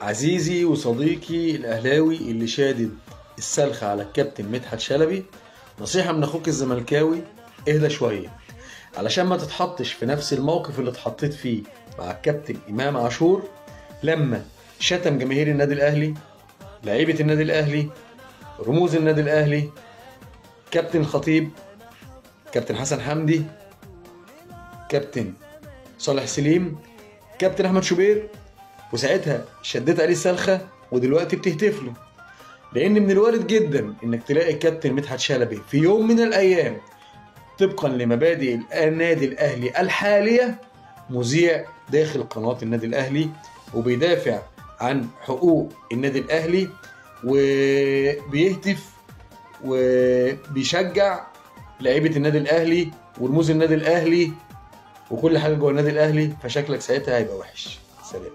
عزيزي وصديقي الاهلاوي اللي شادد السلخة على الكابتن مدحت شلبي، نصيحة من اخوك الزملكاوي: اهدى شوية علشان ما تتحطش في نفس الموقف اللي اتحطيت فيه مع الكابتن امام عاشور لما شتم جماهير النادي الاهلي، لعيبة النادي الاهلي، رموز النادي الاهلي، كابتن خطيب، كابتن حسن حمدي، كابتن صالح سليم، كابتن احمد شوبير. وساعتها شديت عليه السلخه ودلوقتي بتهتف له، لان من الوارد جدا انك تلاقي الكابتن مدحت شلبي في يوم من الايام طبقا لمبادئ النادي الاهلي الحاليه مذيع داخل قناه النادي الاهلي وبيدافع عن حقوق النادي الاهلي وبيهتف وبيشجع لعيبه النادي الاهلي ورموز النادي الاهلي وكل حاجه جوه النادي الاهلي. فشكلك ساعتها هيبقى وحش. سلام.